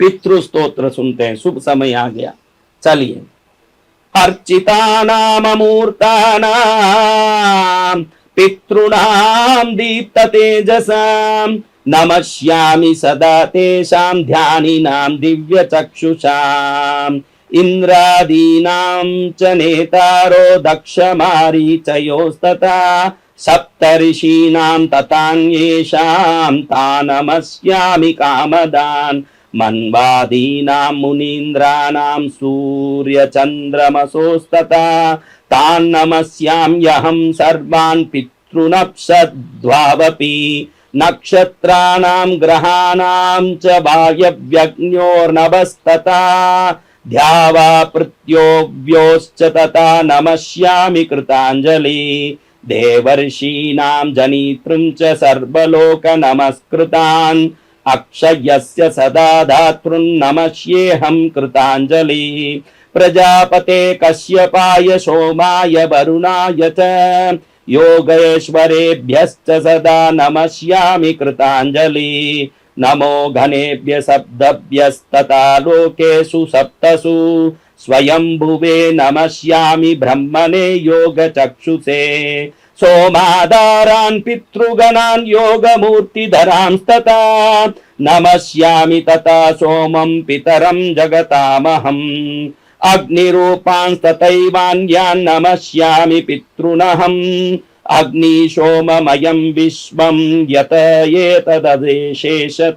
पितृ स्तोत्र सुनते हैं। शुभ समय आ गया, चलिए। अर्चितानाममूर्तानां पितॄणां दीप्त तेजसां नमस्यामि सदा तेषां ध्यानिनां दिव्य चक्षुषाम् इंद्रादीनां च नेतारो दक्ष मारीचयोस्तथा सप्तऋषीणां तथान्येषां तान् नमस्यामि कामदान् मन्वादीनां मुनीन्द्राणां सूर्यचन्द्रमसोस्तथा तान् नमस्याम्यहं सर्वान् पितॄनप्सद्वावपि नक्षत्राणां ग्रहाणां च वायव्यग्न्योर्नभस्तथा ध्यावा पृथ्व्योश्च तथा नमस्यामि कृताञ्जलि देवर्षीणां जनितृं च सर्वलोक नमस्कृतान् अक्षयस्य सदा धातॄन्नमस्येऽहं कृताञ्जलि प्रजापते कश्यपाय सोमाय वरुणाय च योगेश्वरेभ्यश्च सदा नमस्यामि कृताञ्जलि नमो घनेभ्य सप्तभ्यस्तथा लोकेषु सप्तसु स्वयंभुवे नमस्यामि ब्रह्मणे योगचक्षुषे सोमाधारान् पितृगणान् योगमूर्तिधरांस्तथा नमस्यामि तथा सोमं पितरं जगतामहम् अग्निरूपांस्तथैवान्यान् नमस्यामि पितॄनहम् अग्निशोममयं विश्वं यत एतदशेषत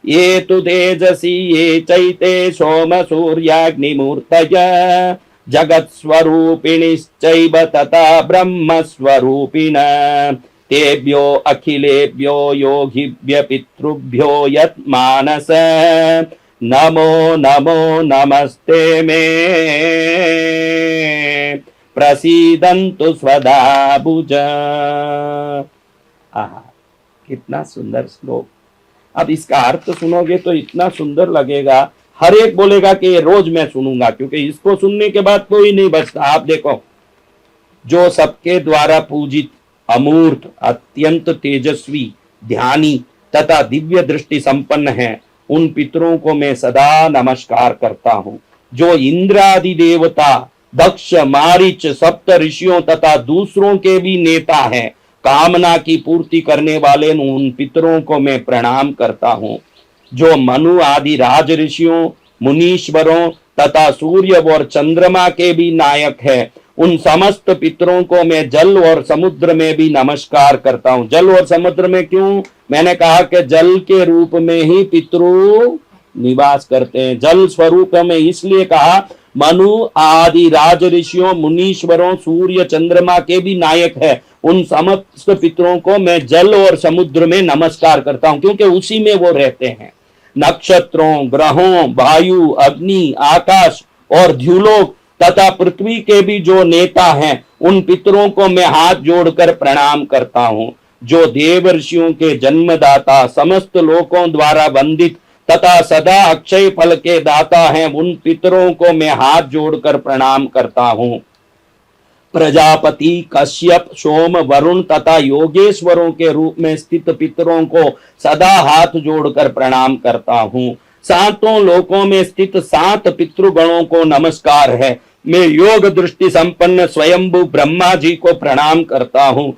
ये तु तेजसी ये चैते सोम सूर्याग्निमूर्तय जगत्स्वरूपिणिश्चैव तथा ब्रह्मस्वरूपिण तेभ्यो अखिलेभ्यो योगिभ्य पितृभ्यो यत्मानस नमो नमो नमस्ते मे प्रसीदन्तु स्वदाभुज। आहा, कितना सुंदर श्लोक। अब इसका अर्थ सुनोगे तो इतना सुंदर लगेगा, हर एक बोलेगा कि ये रोज मैं सुनूंगा, क्योंकि इसको सुनने के बाद कोई नहीं बचता। आप देखो, जो सबके द्वारा पूजित अमूर्त अत्यंत तेजस्वी ध्यानी तथा दिव्य दृष्टि संपन्न है, उन पितरों को मैं सदा नमस्कार करता हूं। जो इंद्रादि देवता दक्ष मारीच सप्त ऋषियों तथा दूसरों के भी नेता हैं, कामना की पूर्ति करने वाले उन पितरों को मैं प्रणाम करता हूं। जो मनु आदि राज ऋषियों मुनीश्वरों तथा सूर्य और चंद्रमा के भी नायक है, उन समस्त पितरों को मैं जल और समुद्र में भी नमस्कार करता हूं। जल और समुद्र में क्यों? मैंने कहा कि जल के रूप में ही पितृ निवास करते हैं। जल स्वरूप में इसलिए कहा, मनु आदि राज ऋषियों मुनीश्वरों सूर्य चंद्रमा के भी नायक है, उन समस्त पितरों को मैं जल और समुद्र में नमस्कार करता हूं, क्योंकि उसी में वो रहते हैं। नक्षत्रों ग्रहों वायु अग्नि आकाश और द्युलोक तथा पृथ्वी के भी जो नेता हैं, उन पितरों को मैं हाथ जोड़कर प्रणाम करता हूं। जो देवर्षियों के जन्मदाता समस्त लोकों द्वारा वंदित तथा सदा अक्षय फल के दाता हैं, उन पितरों को मैं हाथ जोड़कर प्रणाम करता हूं। प्रजापति कश्यप सोम वरुण तथा योगेश्वरों के रूप में स्थित पितरों को सदा हाथ जोड़कर प्रणाम करता हूं। सातों लोकों में स्थित 7 पितृगणों को नमस्कार है। मैं योग दृष्टि संपन्न स्वयंभू ब्रह्मा जी को प्रणाम करता हूं।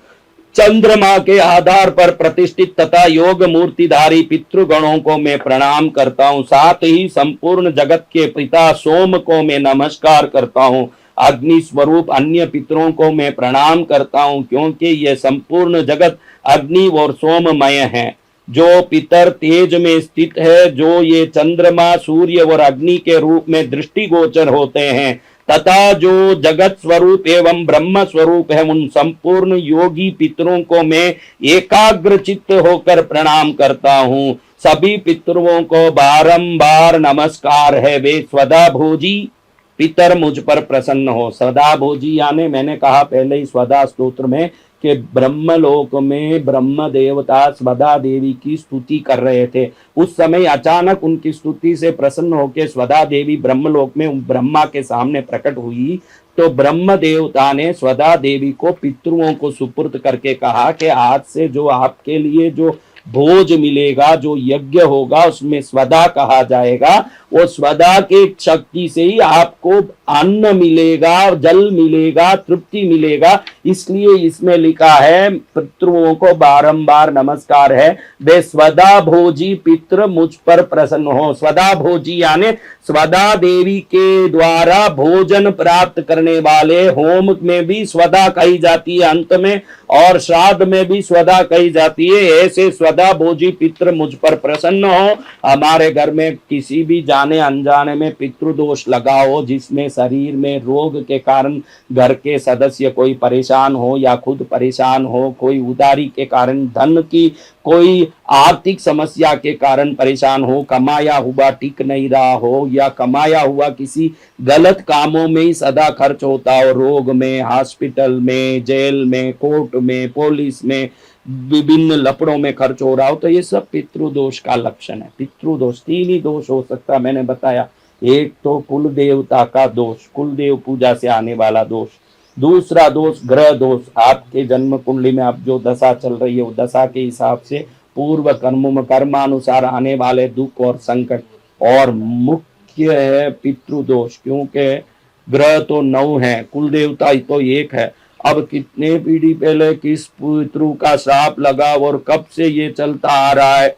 चंद्रमा के आधार पर प्रतिष्ठित तथा योग मूर्तिधारी पितृगणों को मैं प्रणाम करता हूं। साथ ही संपूर्ण जगत के पिता सोम को मैं नमस्कार करता हूं। अग्नि स्वरूप अन्य पितरों को मैं प्रणाम करता हूं, क्योंकि ये संपूर्ण जगत अग्नि और सोममय है। जो पितर तेज में स्थित है, जो ये चंद्रमा सूर्य और अग्नि के रूप में दृष्टिगोचर होते हैं, तथा जो जगत स्वरूप एवं ब्रह्म स्वरूप है, उन संपूर्ण योगी पितरों को मैं एकाग्र चित्त होकर प्रणाम करता हूं। सभी पितरों को बारंबार नमस्कार है। वे स्वदा भोजी पितर मुझ पर प्रसन्न हो। सदा भोजी यानी मैंने कहा पहले ही स्वदा स्तोत्र में कि ब्रह्मलोक में ब्रह्म देवता स्वदा देवी की स्तुति कर रहे थे। उस समय अचानक उनकी स्तुति से प्रसन्न होकर स्वदा देवी ब्रह्मलोक में ब्रह्मा के सामने प्रकट हुई, तो ब्रह्म देवता ने स्वदा देवी को पितरों को सुपुर्द करके कहा कि आज से जो आपके लिए जो भोज मिलेगा, जो यज्ञ होगा उसमें स्वदा कहा जाएगा, वो स्वदा के शक्ति से ही आपको अन्न मिलेगा, जल मिलेगा, तृप्ति मिलेगा। इसलिए इसमें लिखा है, पितृओं को बारंबार नमस्कार है, वे स्वदा भोजी पितृ मुझ पर प्रसन्न हो। स्वदा भोजी यानी स्वदा देवी के द्वारा भोजन प्राप्त करने वाले, होम में भी स्वदा कही जाती है अंत में, और श्राद्ध में भी स्वदा कही जाती है। ऐसे स्वदा भोजी पितृ मुझ पर प्रसन्न हो। हमारे घर में किसी भी जाने अनजाने में पितृदोष लगा हो, जिसमें शरीर में रोग के कारण घर के सदस्य कोई परेशान हो या खुद परेशान हो, कोई उदारी के कारण, धन की कोई आर्थिक समस्या के कारण परेशान हो, कमाया हुआ टिक नहीं रहा हो, या कमाया हुआ किसी गलत कामों में ही सदा खर्च होता हो, रोग में, हॉस्पिटल में, जेल में, कोर्ट में, पुलिस में, विभिन्न लफड़ों में खर्च हो रहा हो, तो ये सब पितृदोष का लक्षण है। पितृदोष 3 ही दोष हो सकता, मैंने बताया। एक तो कुल देवता का दोष, कुल देव पूजा से आने वाला दोष। दूसरा दोष ग्रह दोष, आपके जन्म कुंडली में अब जो दशा चल रही है, वो दशा के हिसाब से पूर्व कर्मानुसार आने वाले दुख और संकट। और मुख्य है पितृदोष, क्योंकि ग्रह तो 9 है, कुल देवता तो 1 है। अब कितने पीढ़ी पहले किस पितृ का श्राप लगा और कब से ये चलता आ रहा है,